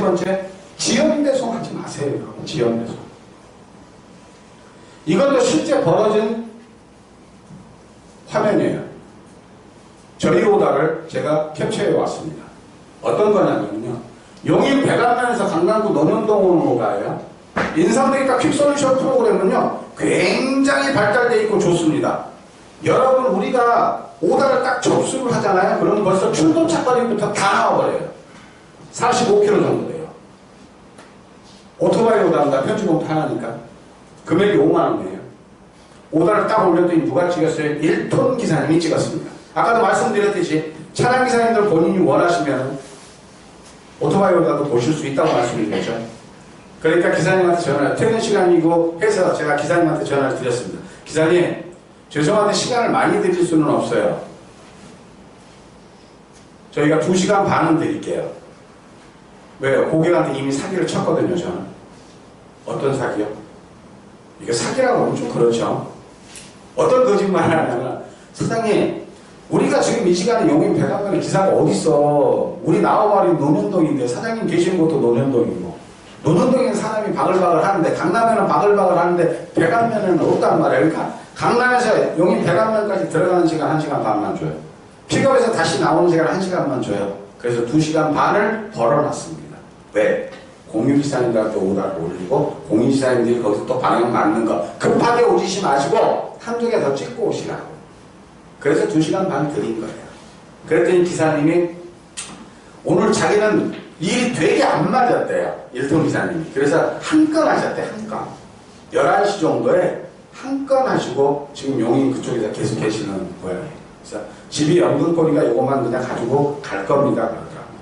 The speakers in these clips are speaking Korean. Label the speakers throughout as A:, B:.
A: 번째, 지연배송 하지 마세요. 여러분. 지연배송. 이것도 실제 벌어진 화면이에요. 저희 오다를 제가 캡처해 왔습니다. 어떤 거냐면요. 용인 백안면에서 강남구 논현동 오는 오다예요. 인삼데이터 퀵솔루션 프로그램은요. 굉장히 발달되어 있고 좋습니다. 여러분 우리가 오다를 딱 접수를 하잖아요. 그러면 벌써 출동차거리부터 다 나와버려요. 45km 정도 돼요. 오토바이 오다가 편집봉 타니까 금액이 5만원이에요. 오다를 딱 올렸더니 누가 찍었어요? 1톤 기사님이 찍었습니다. 아까도 말씀드렸듯이 차량 기사님들 본인이 원하시면 오토바이 오다도 보실 수 있다고 말씀드렸죠. 그러니까 기사님한테 전화를, 퇴근 시간이고 해서 제가 기사님한테 전화를 드렸습니다. 기사님, 죄송한데 시간을 많이 드릴 수는 없어요. 저희가 2시간 반은 드릴게요. 왜요? 고객한테 이미 사기를 쳤거든요, 저는. 어떤 사기요? 이게 사기라고 하면 좀 그렇죠. 어떤 거짓말을 하냐면, 사장님, 우리가 지금 이 시간에 용인 백안면에 기사가 어딨어. 우리 나와버린 논현동인데, 사장님 계시는 곳도 논현동이고, 논현동에는 사람이 바글바글 하는데, 강남에는 바글바글 하는데, 백안면에는 없단 말이에요. 그러니까 강남에서 용인 백안면까지 들어가는 시간 1시간 반만 줘요. 픽업에서 다시 나오는 시간 1시간만 줘요. 그래서 2시간 반을 벌어놨습니다. 왜? 공유기사님들한테 오다를 올리고 공유기사님들이 거기서 또 방향 맞는 거 급하게 오시지 마시고 한두 개 더 찍고 오시라고. 그래서 2시간 반 드린 거예요. 그랬더니 기사님이 오늘 자기는 일이 되게 안 맞았대요. 1톤 기사님이. 그래서 한 건 하셨대. 한 건. 11시 정도에 한 건 하시고 지금 용인 그쪽에서 계속 계시는 거예요. 그래서 집이 연근거리가 요것만 그냥 가지고 갈 겁니다. 그러더라고요.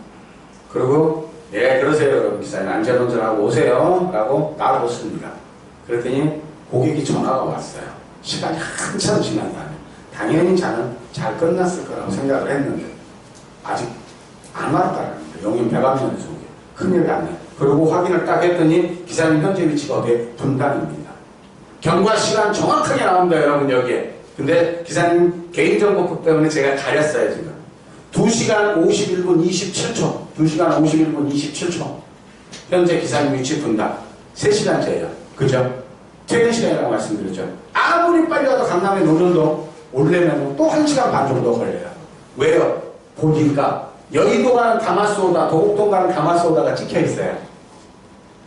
A: 그리고 예 그러세요 여러분 기사님 안전운전하고 오세요 라고 놔뒀습니다. 그랬더니 고객이 전화가 왔어요. 시간이 한참 지난 다음에 당연히 저는 잘 끝났을 거라고 생각을 했는데 아직 안 왔다는 거예요. 용인 백안면에서 오게 큰일이 안 나요. 그리고 확인을 딱 했더니 기사님 현재 위치가 어디에? 분당입니다. 경과 시간 정확하게 나옵니다 여러분 여기에. 근데 기사님 개인정보법 때문에 제가 가렸어요 지금. 2시간 51분 27초 2시간 51분 27초 현재 기사님 위치 분당 3시간째예요. 그죠? 퇴근 시간이라고 말씀드렸죠. 아무리 빨리 와도 강남의 논현동 오려면 또 1시간 반 정도 걸려요. 왜요? 보니까 여의도 가는 다마스오다 도곡동 가는 다마스오다가 찍혀있어요.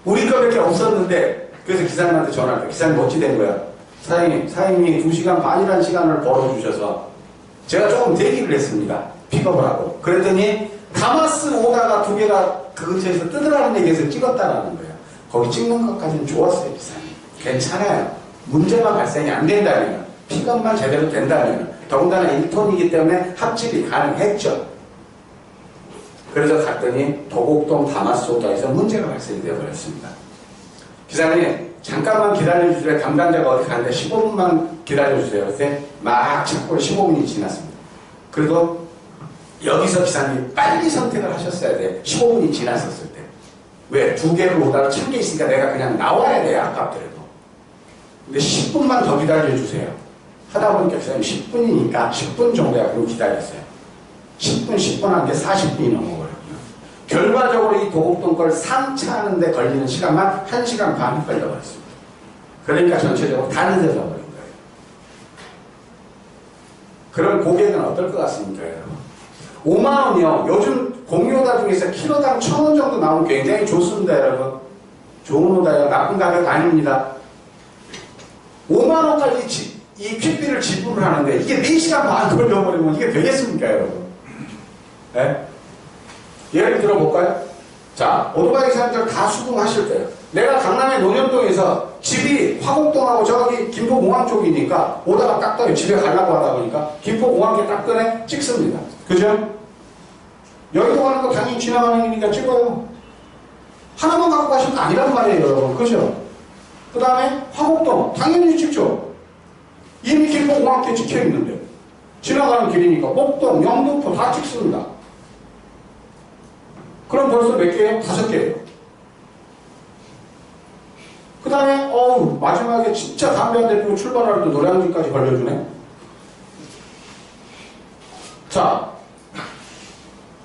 A: 우리 거밖에 없었는데 그래서 기사님한테 전화를 해요. 기사님 어찌 된 거야? 사장님이 2시간 반이라는 시간을 벌어주셔서 제가 조금 대기를 했습니다. 픽업을 하고. 그랬더니 다마스 오다가 2개가 그 근처에서 뜨더라는 얘기에서 찍었다라는 거예요. 거기 찍는 것까지는 좋았어요, 기사님. 괜찮아요. 문제만 발생이 안 된다면, 픽업만 제대로 된다면, 더군다나 1톤이기 때문에 합집이 가능했죠. 그래서 갔더니 도곡동 다마스 오다에서 문제가 발생이 되어버렸습니다. 기사님, 잠깐만 기다려주세요. 담당자가 어디 가는데 15분만 기다려주세요. 그때 막 찾고 15분이 지났습니다. 그리고 여기서 기사님이 빨리 선택을 하셨어야 돼. 15분이 지났었을 때. 왜? 2개를 오다가 1000개 있으니까 내가 그냥 나와야 돼요. 아깝더라도. 근데 10분만 더 기다려주세요. 하다 보니까 기사님 10분이니까 10분 정도야. 그리고 기다렸어요. 10분 한 게 40분이 넘어버렸고요. 결과적으로 이 도곡동 걸 3차 하는데 걸리는 시간만 1시간 반이 걸려버렸습니다. 그러니까 전체적으로 다 늦어져 버린 거예요. 그럼 고객은 어떨 것 같습니까, 여러분? 5만원이요. 요즘 공유오다 중에서 키로당 1000원 정도 나오면 굉장히 좋습니다, 여러분. 좋은 오다요. 나쁜 가격 아닙니다. 5만원까지 이 퀵비를 지불을 하는데 이게 4시간 반 걸려버리면 이게 되겠습니까, 여러분? 네? 예를 들어볼까요? 자, 오토바이 기사님들 다 수긍하실 때요. 내가 강남의 논현동에서 집이 화곡동하고 저기 김포공항 쪽이니까 오다가 딱 떠요. 집에 가려고 하다 보니까 김포공항에 딱 떠네 찍습니다. 그죠? 여의도 가는 거 당연히 지나가는 길이니까 찍어요. 하나만 갖고 가시는 거 아니란 말이에요, 여러분. 그죠? 그 다음에 화곡동 당연히 찍죠. 이미 김포공항에 찍혀있는데 지나가는 길이니까 목동, 영등포 다 찍습니다. 그럼 벌써 몇 개예요? 5개예요. 그 다음에 마지막에 진짜 담배 한 대 피고 출발할 때 노량진까지 걸려주네. 자,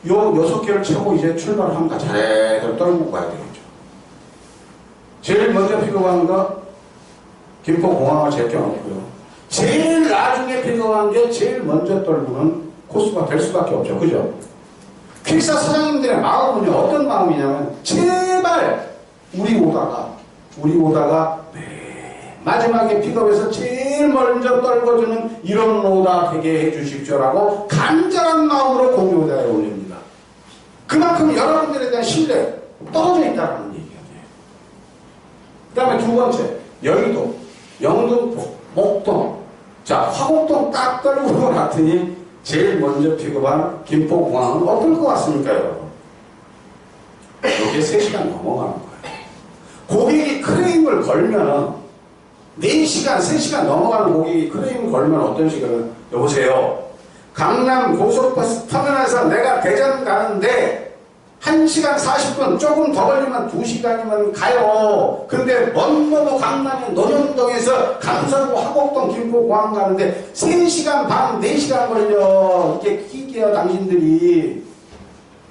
A: 요 6개를 채우고 이제 출발을 합니다. 자네대로 떨고 가야 되겠죠. 제일 먼저 필요한 거 김포공항을 제껴놓고요. 제일 나중에 필요한 게 제일 먼저 떨구는 코스가 될 수밖에 없죠. 그죠? 퀵사 사장님들의 마음은요, 어떤 마음이냐면, 제발 우리 오다가 마지막에 픽업해서 제일 먼저 떨궈주는 이런 오다 되게 해주십시오라고 간절한 마음으로 고기 오다에 올립니다. 그만큼 여러분들에 대한 신뢰 떨어져 있다는 얘기예요. 그 다음에 두 번째, 여의도, 영등포, 목동. 자, 화곡동 딱 떨고 났더니 제일 먼저 픽업한 김포공항은 어떨 것 같습니까, 여러분? 이게 3시간 넘어가는 거예요. 고객이 크레임을 걸면 4시간, 3시간 넘어가는 고객이 크레임을 걸면 어떤 식으로, 여보세요. 강남 고속버스 터미널에서 내가 대전 가는데 1시간 40분 조금 더 걸리면 2시간이면 가요. 근데 먼 강남의 논현동에서 강서구 화곡동 김포공항 가는데 3시간 반, 4시간 걸려. 이게 끼게요, 당신들이.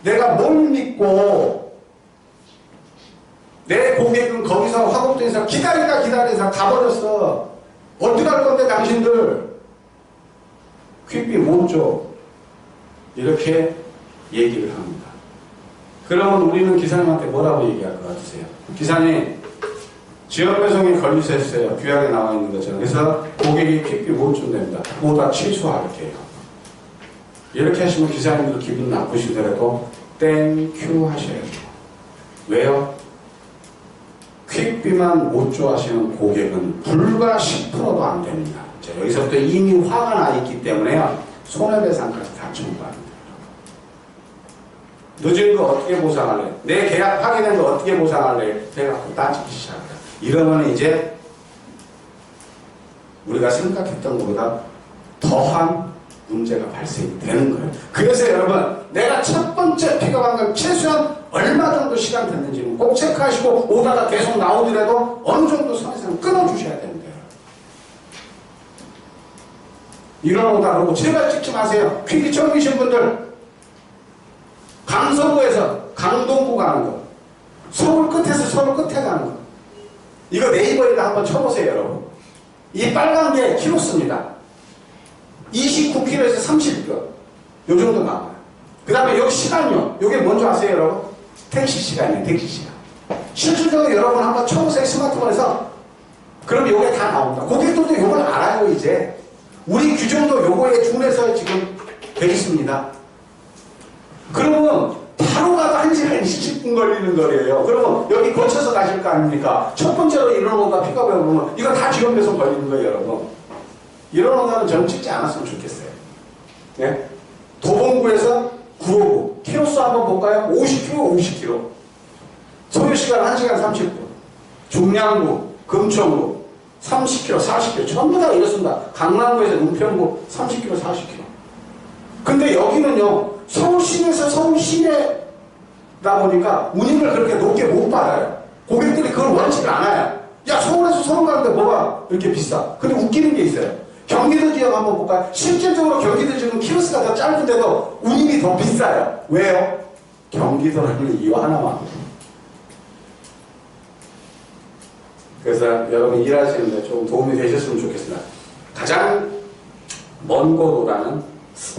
A: 내가 뭘 믿고 내 고객은 거기서 화곡동에서 기다리다 가버렸어. 어떡할 건데 당신들. 퀵비 못 줘. 이렇게 얘기를 합니다. 그러면 우리는 기사님한테 뭐라고 얘기할 것 같으세요? 기사님, 지역 배송이 걸리셨어요. 규약에 나와 있는 것처럼. 그래서 고객이 퀵비 못 준답니다. 뭐다 취소할게요. 이렇게 하시면 기사님도 기분 나쁘시더라도 땡큐 하셔야죠. 왜요? 퀵비만 못 줘 하시는 고객은 불과 10%도 안 됩니다. 자, 여기서부터 이미 화가 나 있기 때문에요. 손해배상까지 다 청구합니다. 늦은 거 어떻게 보상할래? 내 계약 파기된 거 어떻게 보상할래? 내가 따지기 시작합니다. 이러면 이제 우리가 생각했던 것보다 더한 문제가 발생이 되는 거예요. 그래서 여러분, 내가 첫 번째 픽업한 건 최소한 얼마 정도 시간 됐는지는 꼭 체크하시고, 오다가 계속 나오더라도 어느 정도 선에서는 끊어주셔야 됩니다. 이런 오다 그러고 제발 찍지 마세요. 퀵이 처음이신 분들, 강서구에서 강동구 가는 거, 서울 끝에서 서울 끝에 가는 거, 이거 네이버에다 한번 쳐보세요, 여러분. 이 빨간 게 키로수입니다. 29km에서 30km. 요 정도 나와요. 그 다음에 여기 시간요. 요게 뭔지 아세요, 여러분? 택시 시간이에요, 택시 시간. 실질적으로 여러분 한번 쳐보세요, 스마트폰에서. 그럼 요게 다 나옵니다. 고객들도 요걸 알아요, 이제. 우리 규정도 요거에 준해서 지금 돼 있습니다. 그러면 바로 가도 1시간 20분 걸리는 거예요. 그러면 여기 거쳐서 가실 거 아닙니까? 첫 번째로 이런 오다 픽업해 보면 이거 다 지원 배송 걸리는 거예요, 여러분. 이런 오다는 전 찍지 않았으면 좋겠어요. 네? 도봉구에서 구로구 키로수 한번 볼까요? 50km, 50km. 소요시간 1시간 30분. 중량구, 금천구 30km, 40km. 전부 다 이렇습니다. 강남구에서 은평구 30km, 40km. 근데 여기는요, 서울 시내에서 서울 시내다 보니까 운임을 그렇게 높게 못 받아요. 고객들이 그걸 원치 않아요. 야, 서울에서 서울 가는데 뭐가 이렇게 비싸? 근데 웃기는 게 있어요. 경기도 지역 한번 볼까요? 실질적으로 경기도 지역은 키로수가 더 짧은데도 운임이 더 비싸요. 왜요? 경기도라는 이유 하나만. 그래서 여러분 일하시는데 조금 도움이 되셨으면 좋겠습니다. 가장 먼 곳보다는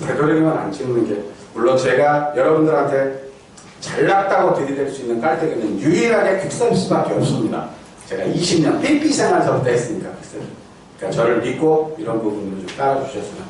A: 되도록이면 안 찍는 게, 물론 제가 여러분들한테 잘났다고 들이댈 수 있는 깔때기는 유일하게 퀵서비스밖에 없습니다. 제가 20년 삐삐 생활서부터 했으니까 퀵서비스. 그러니까 저를 믿고 이런 부분을 좀 따라주셨으면